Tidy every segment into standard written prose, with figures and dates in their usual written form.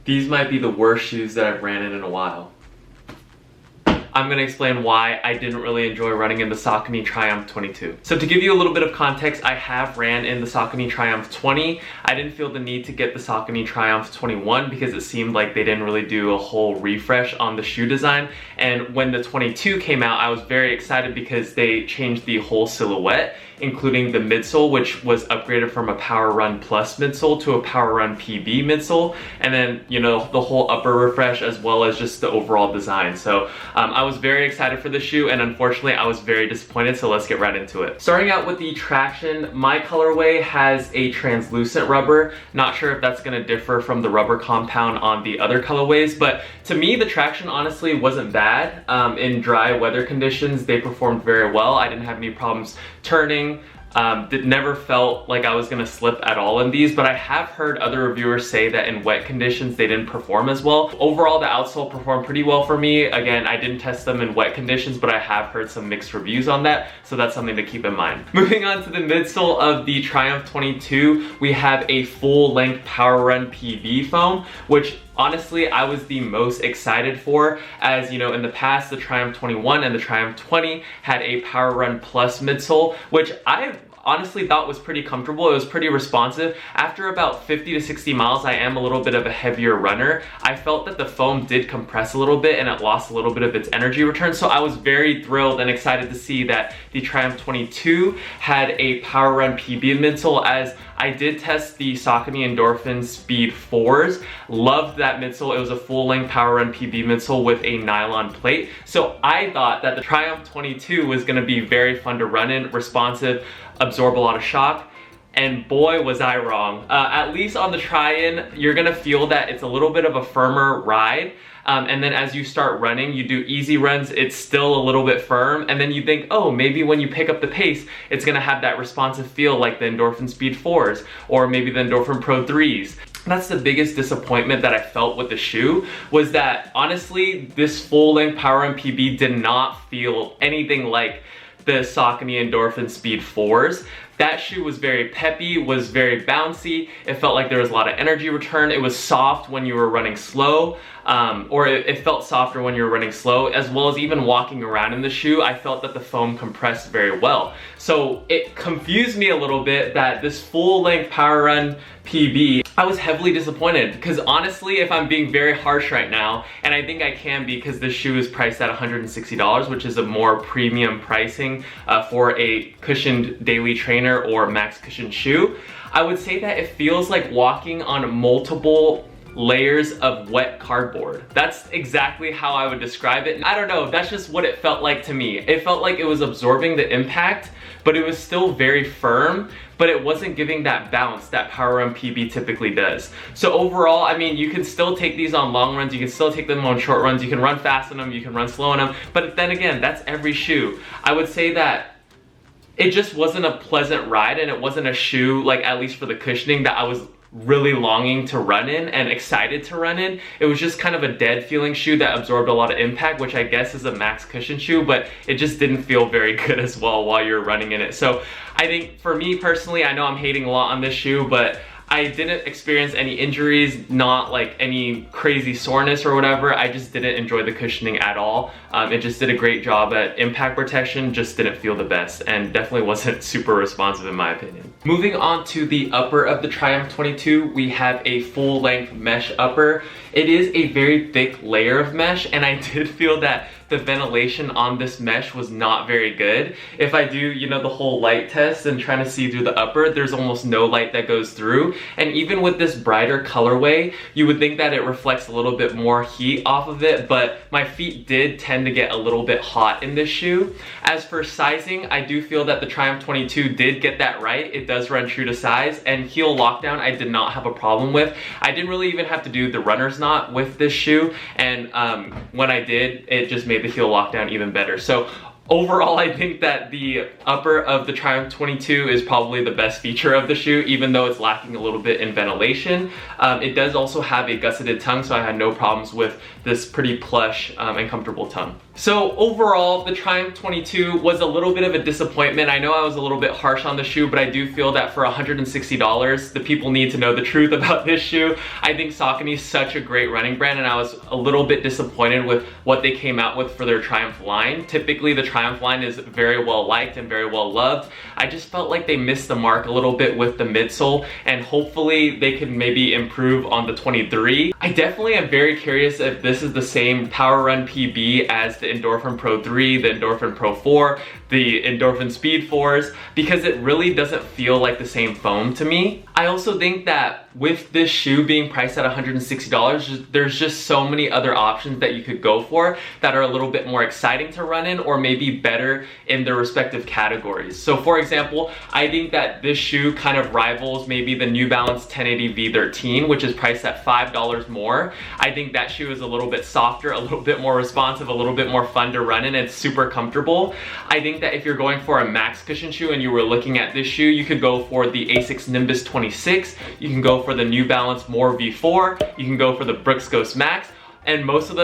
These might be the worst shoes that I've ran in a while. I'm going to explain why I didn't really enjoy running in the Saucony Triumph 22. So to give you a little bit of context, I have ran in the Saucony Triumph 20. I didn't feel the need to get the Saucony Triumph 21 because it seemed like they didn't really do a whole refresh on the shoe design. And when the 22 came out, I was very excited because they changed the whole silhouette, including the midsole, which was upgraded from a Power Run Plus midsole to a Power Run PB midsole, and then, you know, the whole upper refresh as well as just the overall design. So I was very excited for the shoe, and unfortunately I was very disappointed, so let's get right into it. Starting out with the traction, my colorway has a translucent rubber. Not sure if that's gonna differ from the rubber compound on the other colorways, but to me the traction honestly wasn't bad. In dry weather conditions, they performed very well. I didn't have any problems turning. It never felt like I was gonna slip at all in these, but I have heard other reviewers say that in wet conditions they didn't perform as well. Overall, the outsole performed pretty well for me. Again, I didn't test them in wet conditions, but I have heard some mixed reviews on that, so that's something to keep in mind. Moving on to the midsole of the Triumph 22, we have a full-length Power Run PB foam, which honestly, I was the most excited for, as you know, in the past, the Triumph 21 and the Triumph 20 had a Power Run Plus midsole, which I honestly thought was pretty comfortable. It was pretty responsive. After about 50 to 60 miles, I am a little bit of a heavier runner. I felt that the foam did compress a little bit and it lost a little bit of its energy return. So I was very thrilled and excited to see that the Triumph 22 had a Power Run PB midsole, as I did test the Saucony Endorphin Speed 4s. Loved that midsole. It was a full-length Power Run PB midsole with a nylon plate. So I thought that the Triumph 22 was gonna be very fun to run in, responsive, absorb a lot of shock. And boy, was I wrong. At least on the try-in, you're gonna feel that it's a little bit of a firmer ride. And then as you start running, you do easy runs, it's still a little bit firm. And then you think, oh, maybe when you pick up the pace, it's gonna have that responsive feel like the Endorphin Speed 4s, or maybe the Endorphin Pro 3s. That's the biggest disappointment that I felt with the shoe, was that honestly, this full-length Power Run PB did not feel anything like the Saucony Endorphin Speed 4s. That shoe was very peppy, was very bouncy. It felt like there was a lot of energy return. It was soft when you were running slow, or it felt softer when you were running slow, as well as even walking around in the shoe, I felt that the foam compressed very well. So it confused me a little bit that this full-length Power Run PB, I was heavily disappointed, because honestly, if I'm being very harsh right now, and I think I can be because this shoe is priced at $160, which is a more premium pricing for a cushioned daily trainer or max cushion shoe, I would say that it feels like walking on multiple layers of wet cardboard. That's exactly how I would describe it. I don't know, that's just what it felt like to me. It felt like it was absorbing the impact, but it was still very firm, but it wasn't giving that bounce that Power Run PB typically does. So overall, I mean, you can still take these on long runs, you can still take them on short runs, you can run fast in them, you can run slow in them, but then again, that's every shoe. I would say that it just wasn't a pleasant ride, and it wasn't a shoe, like at least for the cushioning, that I was really longing to run in and excited to run in. It was just kind of a dead feeling shoe that absorbed a lot of impact, which I guess is a max cushion shoe, but it just didn't feel very good as well while you're running in it. So I think for me personally, I know I'm hating a lot on this shoe, but I didn't experience any injuries, not like any crazy soreness or whatever. I just didn't enjoy the cushioning at all. It just did a great job at impact protection, just didn't feel the best, and definitely wasn't super responsive in my opinion. Moving on to the upper of the Triumph 22, we have a full-length mesh upper. It is a very thick layer of mesh, and I did feel that the ventilation on this mesh was not very good. If I do, you know, the whole light test and trying to see through the upper, there's almost no light that goes through. And even with this brighter colorway, you would think that it reflects a little bit more heat off of it, but my feet did tend to get a little bit hot in this shoe. As for sizing, I do feel that the Triumph 22 did get that right. It does run true to size, and heel lockdown I did not have a problem with. I didn't really even have to do the runner's knot with this shoe, and when I did, it just made the heel lockdown even better. So Overall, I think that the upper of the Triumph 22 is probably the best feature of the shoe, even though it's lacking a little bit in ventilation. It does also have a gusseted tongue, so I had no problems with this pretty plush and comfortable tongue. So overall, the Triumph 22 was a little bit of a disappointment. I know I was a little bit harsh on the shoe, but I do feel that for $160, the people need to know the truth about this shoe. I think Saucony is such a great running brand, and I was a little bit disappointed with what they came out with for their Triumph line. Typically, the Triumph line is very well liked and very well loved. I just felt like they missed the mark a little bit with the midsole, and hopefully they can maybe improve on the 23. I definitely am very curious if this is the same Power Run PB as the Endorphin Pro 3, the Endorphin Pro 4, the Endorphin Speed 4s, because it really doesn't feel like the same foam to me. I also think that with this shoe being priced at $160, there's just so many other options that you could go for that are a little bit more exciting to run in, or maybe better in their respective categories. So for example, I think that this shoe kind of rivals maybe the New Balance 1080 V13, which is priced at $5 more. I think that shoe is a little bit softer, a little bit more responsive, a little bit more fun to run in. It's super comfortable. I think that if you're going for a max cushion shoe and you were looking at this shoe, you could go for the Asics Nimbus 26, you can go for the New Balance More V4, you can go for the Brooks Ghost Max, and most of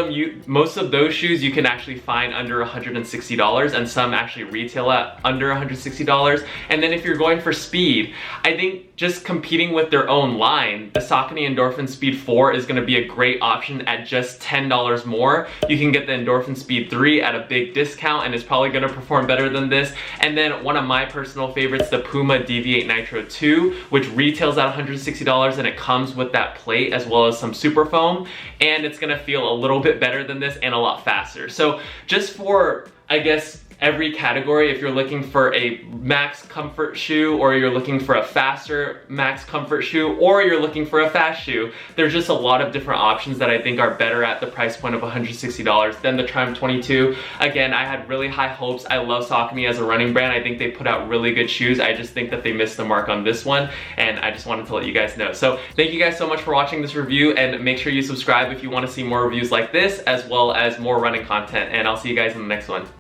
those shoes you can actually find under $160, and some actually retail at under $160. And then if you're going for speed, I think just competing with their own line, the Saucony Endorphin Speed 4 is going to be a great option at just $10 more. You can get the Endorphin Speed 3 at a big discount, and it's probably going to perform better than this. And then one of my personal favorites, the Puma Deviate Nitro 2, which retails at $160, and it comes with that plate as well as some super foam, and it's going to feel a little bit better than this and a lot faster. So just for, I guess, every category, if you're looking for a max comfort shoe, or you're looking for a faster max comfort shoe, or you're looking for a fast shoe, there's just a lot of different options that I think are better at the price point of $160 than the Triumph 22. Again, I had really high hopes. I love Saucony as a running brand. I think they put out really good shoes. I just think that they missed the mark on this one, and I just wanted to let you guys know. So thank you guys so much for watching this review, and make sure you subscribe if you want to see more reviews like this, as well as more running content, and I'll see you guys in the next one.